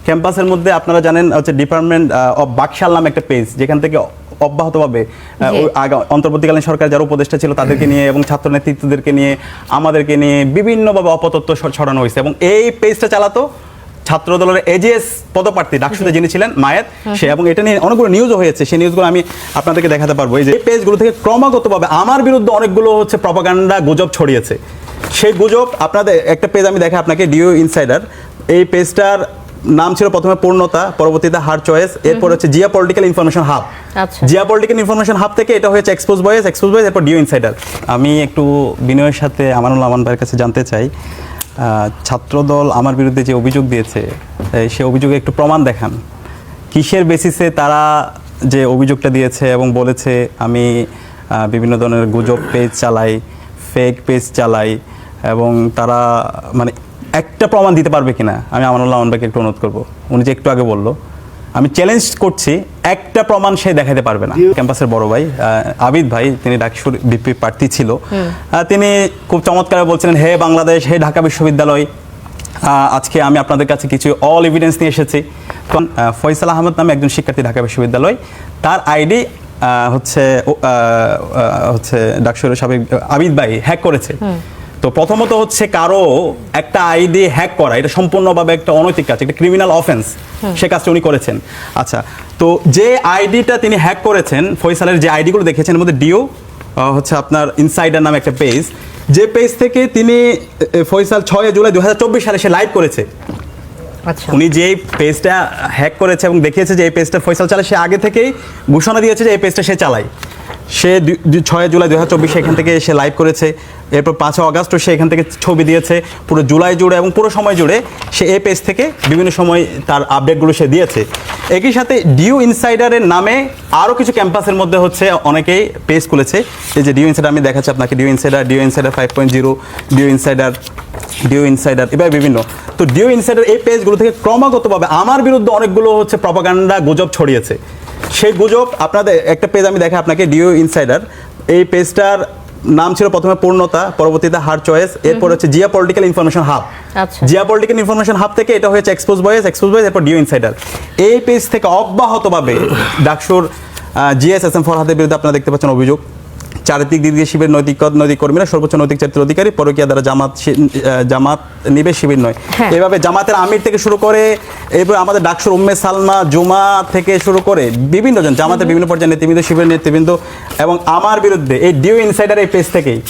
ক্যাম্পাসের মধ্যে আপনারা জানেন হচ্ছে ডিপার্টমেন্ট অফ বাকশাল নামে একটা পেজ, যেখান থেকে অব্যাহতভাবে অন্তর্বর্তীকালীন সরকার যারা উপদেষ্টা ছিল তাদেরকে নিয়ে এবং ছাত্র নেতৃত্বদেরকে নিয়ে আমাদেরকে নিয়ে বিভিন্নভাবে অপতথ্য ছড়ানো হয়েছে। এবং এই পেজটা চালাতো ছাত্রদলের এজিএস পদপ্রার্থী ডাকসুতে যিনি ছিলেন মায়েত, সে, এবং এটা নিয়ে অনেকগুলো নিউজও হয়েছে। সেই নিউজগুলো আমি আপনাদেরকে দেখাতে পারবো। এই যে পেজগুলো থেকে ক্রমাগতভাবে আমার বিরুদ্ধে অনেকগুলো হচ্ছে প্রপাগান্ডা গুজব ছড়িয়েছে। সেই গুজব আপনাদের একটা পেজ আমি দেখাই আপনাকে, ডিও ইনসাইডার। এই পেজটার নাম ছিল প্রথমে পূর্ণতা, পরবর্তীতে হার চয়েস, এরপর হচ্ছে Zia political information hub. Zia political information hub থেকে এটা হয়েছে এক্সপোজ বয়েস, এরপর ডিও ইনসাইডার। আমি একটু বিনয়ের সাথে আমানুল আমান ভাইয়ের কাছে জানতে চাই, ছাত্রদল আমার বিরুদ্ধে যে অভিযোগ দিয়েছে সে অভিযোগে একটু প্রমাণ দেখান। কিসের বেসিসে তারা যে অভিযোগটা দিয়েছে এবং বলেছে আমি বিভিন্ন ধরনের গুজব পেজ চালাই, ফেক পেজ চালাই, এবং তারা মানে একটা প্রমাণ দিতে পারবে কিনা আমি আমানুল্লাহ আমান ভাইকে একটু অনুরোধ করবো। উনি যে একটু আগে বললো, আমি চ্যালেঞ্জ করছি, একটা প্রমাণ সে দেখাতে পারবে না। ক্যাম্পাসের বড় ভাই আবিদ ভাই, তিনি ডাকসুর বিপি প্রার্থী ছিল, তিনি খুব চমৎকার বলছিলেন, হে বাংলাদেশ, হে ঢাকা বিশ্ববিদ্যালয়, আজকে আমি আপনাদের কাছে কিছু অল এভিডেন্স নিয়ে এসেছি। ফয়সাল আহমেদ নামে একজন শিক্ষার্থী ঢাকা বিশ্ববিদ্যালয়, তার আইডি হচ্ছে ডাকসুর সাবেক আবিদ ভাই হ্যাক করেছে। তো প্রথমত হচ্ছে কারো একটা আইডি হ্যাক করা, এটা সম্পূর্ণভাবে একটা অনৈতিক কাজ, একটা ক্রিমিনাল অফেন্স, সে কাজটা উনি করেছেন। আচ্ছা, তো যে আইডিটা তিনি হ্যাক করেছেন, ফয়সালের যে আইডিগুলো দেখেছেন, এর মধ্যে ডিও হচ্ছে আপনার ইনসাইডার নামে একটা পেজ, যে পেজ থেকে তিনি ফয়সাল 6 জুলাই 2024 সালে সে লাইভ করেছে। উনি যে পেজটা হ্যাক করেছে এবং দেখিয়েছে যে এই পেজটা ফয়সাল চালায়, সে আগে থেকেই ঘোষণা দিয়েছে যে এই পেজটা সে চালায়। সে 6 জুলাই 2024 এখান থেকে সে লাইভ করেছে, এরপর 5 আগস্টও সে এখান থেকে ছবি দিয়েছে। পুরো জুলাই জুড়ে এবং পুরো সময় জুড়ে সে এই পেজ থেকে বিভিন্ন সময় তার আপডেটগুলো সে দিয়েছে। একই সাথে ডিও ইনসাইডারের নামে আরও কিছু ক্যাম্পাসের মধ্যে হচ্ছে অনেকেই পেজ খুলেছে। এই যে ডিও ইনসাইডার আমি দেখাচ্ছি আপনাকে, ডিও ইনসাইডার 5.0, ডিও ইনসাইডার এবার বিভিন্ন। তো ডিও ইনসাইডার এই পেজগুলো থেকে ক্রমাগতভাবে আমার বিরুদ্ধে অনেকগুলো হচ্ছে প্রপাগান্ডা গুজব ছড়িয়েছে। সেই গুজব আপনাদের একটা পেজ আমি দেখাই আপনাকে, ডিও ইনসাইডার। এই পেজটার নাম ছিল প্রথমে পূর্ণতা, পরবর্তীতে হার চয়েস, এরপর হচ্ছে Zia political information hub. Zia political information hub থেকে এটা হয়েছে এক্সপোজ বয়েস, এরপর ডিও ইনসাইডার। এই পেজ থেকে অব্যাহতভাবে ডাকসুর জিএসএসএম ফরহাদের বিরুদ্ধে আপনারা দেখতে পাচ্ছেন অভিযোগ, চারিত্রিক দিক দিয়ে শিবির নৈতিক কর্মীরা সর্বোচ্চ নৈতিক চরিত্রের অধিকারী, পরকীয়া দ্বারা জামাত নিবে শিবির নয়। এভাবে জামাতের আমির থেকে শুরু করে এরপর আমাদের ডাকসুর উম্মে সালমা জুমা থেকে শুরু করে বিভিন্ন জন জামাতের বিভিন্ন পর্যায়ে নেতৃবৃন্দ, শিবির নেতৃবৃন্দ, এবং আমার বিরুদ্ধে এই ডিও ইনসাইডার এই পেজ থেকেই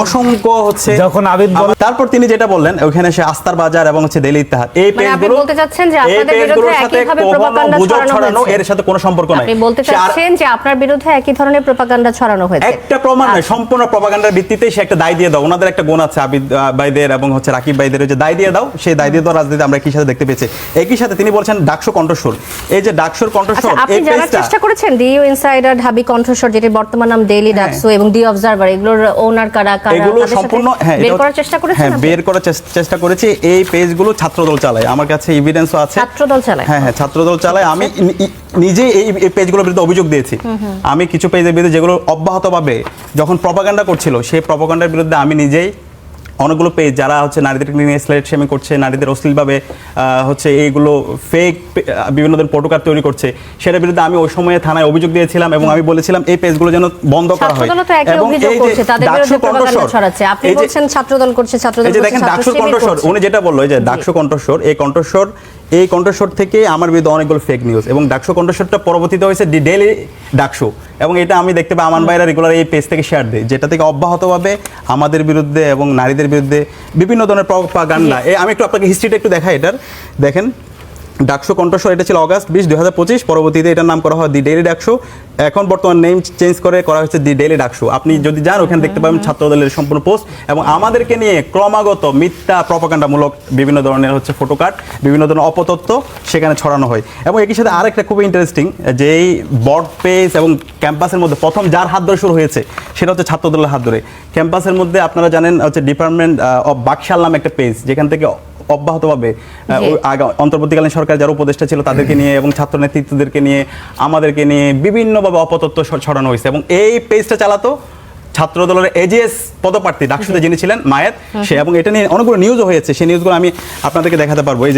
অসংখ্য হচ্ছে। যখন আবিদ তারপর তিনি যেটা বললেন ওখানে সে আস্তার বাজার এবং হচ্ছে ডেইলি ইত্তেহাদ, এই পেজগুলো বলতে চাচ্ছেন যে আপনাদের বিরুদ্ধে একই ভাবে প্রপাগান্ডা ছড়ানো হয়েছে, এর সাথে কোনো সম্পর্ক নাই। আপনি বলতে চাচ্ছেন যে আপনার বিরুদ্ধে একই ধরনের প্রপাগান্ডা ছড়ানো হয়েছে, একটা প্রমাণ নয়, সম্পূর্ণ প্রপাগান্ডার ভিত্তিতে সে একটা দায় দিয়ে দাও। ওনাদের একটা গুণ আছে আবিদ ভাইদের এবং হচ্ছে রাকিব ভাইদের, যে দায় দিয়ে দাও, সেই দায় দিয়ে দাও রাজনীতি আমরা কি সাথে দেখতে পেয়েছি। একই সাথে তিনি বলছেন ডাকসু কণ্ঠস্বর, এই যে ডাকসুর কণ্ঠস্বর, আপনি জানার চেষ্টা করেছেন ডিও ইনসাইডার, ঢাবি কণ্ঠস্বর, যেটির বর্তমান নাম ডেইলি ডাকসু, এবং ডি অবজারভার, এগুলোর ওনার কারা এগুলো সম্পূর্ণ বের করার চেষ্টা করেছেন? হ্যাঁ, বের করার চেষ্টা করেছি। এই পেজগুলো ছাত্রদল চালায়, আমার কাছে এভিডেন্সও আছে। ছাত্রদল চালায়? হ্যাঁ, ছাত্রদল চালায়। আমি নিজে এই পেজগুলোর বিরুদ্ধে অভিযোগ দিয়েছি। আমি কিছু পেজের বিরুদ্ধে যেগুলো অব্যাহতভাবে যখন প্রপাগান্ডা করছিল, সেই প্রপাগান্ডার বিরুদ্ধে আমি নিজেই অনেকগুলো পেজ যারা হচ্ছে নারীদের নিয়ে স্লেট শেমিং করছে, নারীদের অশ্লীলভাবে হচ্ছে এইগুলো ফেক বিভিন্ন ধরনের পটুকার তৈরি করছে, সেটার বিরুদ্ধে আমি ওই সময়ে থানায় অভিযোগ দিয়েছিলাম এবং আমি বলেছিলাম এই পেজগুলো যেন বন্ধ করা হয়। এবং এই যে ডাকসুর কণ্ঠস্বর, আপনি বলছেন ছাত্রদল করছে, ছাত্রদল করছে, দেখেন ডাকসুর কণ্ঠস্বর, উনি যেটা বললো যে ডাকসু কণ্ঠস্বর, এই কণ্ঠস্বর থেকে আমার বিরুদ্ধে অনেকগুলো ফেক নিউজ, এবং ডাকসু কণ্ঠস্বরটা পরবর্তীতে হয়েছে ডি ডেইলি ডাকসু, এবং এটা আমি দেখতে পাই আমান ভাইরা রেগুলার এই পেজ থেকে শেয়ার দেয়, যেটা থেকে অব্যাহতভাবে আমাদের বিরুদ্ধে এবং নারীদের বিরুদ্ধে বিভিন্ন ধরনের প্রপাগান্ডা। আমি একটু আপনাকে হিস্ট্রিটা একটু দেখাই এটার, দেখেন ডাকসু কণ্ঠস্বর, এটা ছিল অগাস্ট 20, 2025, পরবর্তীতে এটার নাম করা হয় দি ডেইলি ডাকসু, এখন বর্তমান নেম চেঞ্জ করে করা হয়েছে দি ডেইলি ডাকসু। আপনি যদি যান ওখানে দেখতে পাবেন ছাত্রদলের সম্পূর্ণ পোস্ট, এবং আমাদেরকে নিয়ে ক্রমাগত মিথ্যা প্রপাগান্ডামূলক বিভিন্ন ধরনের হচ্ছে ফটোকার্ড, বিভিন্ন ধরনের অপতথ্য সেখানে ছড়ানো হয়। এবং একই সাথে আরেকটা খুবই ইন্টারেস্টিং, যে এই বট পেজ এবং ক্যাম্পাসের মধ্যে প্রথম যার হাত ধরে শুরু হয়েছে সেটা হচ্ছে ছাত্রদলের হাত ধরে। ক্যাম্পাসের মধ্যে আপনারা জানেন হচ্ছে ডিপার্টমেন্ট অফ বাকশাল নামে একটা পেজ, যেখান থেকে অব্যাহতভাবে অন্তর্বর্তীকালীন সরকার যারা উপদেষ্টা ছিল তাদেরকে নিয়ে এবং ছাত্র নেতৃত্বদেরকে নিয়ে আমাদেরকে নিয়ে বিভিন্নভাবে অপতথ্য ছড়ানো হয়েছে। এবং এই পেজটা চালাতো ছাত্রদলের এজিএস পদপ্রার্থী ডাকসুতে যিনি ছিলেন মায়েত, সে, এবং এটা নিয়ে অনেকগুলো নিউজও হয়েছে। সেই নিউজগুলো আমি আপনাদেরকে দেখাতে পারবো। এই যে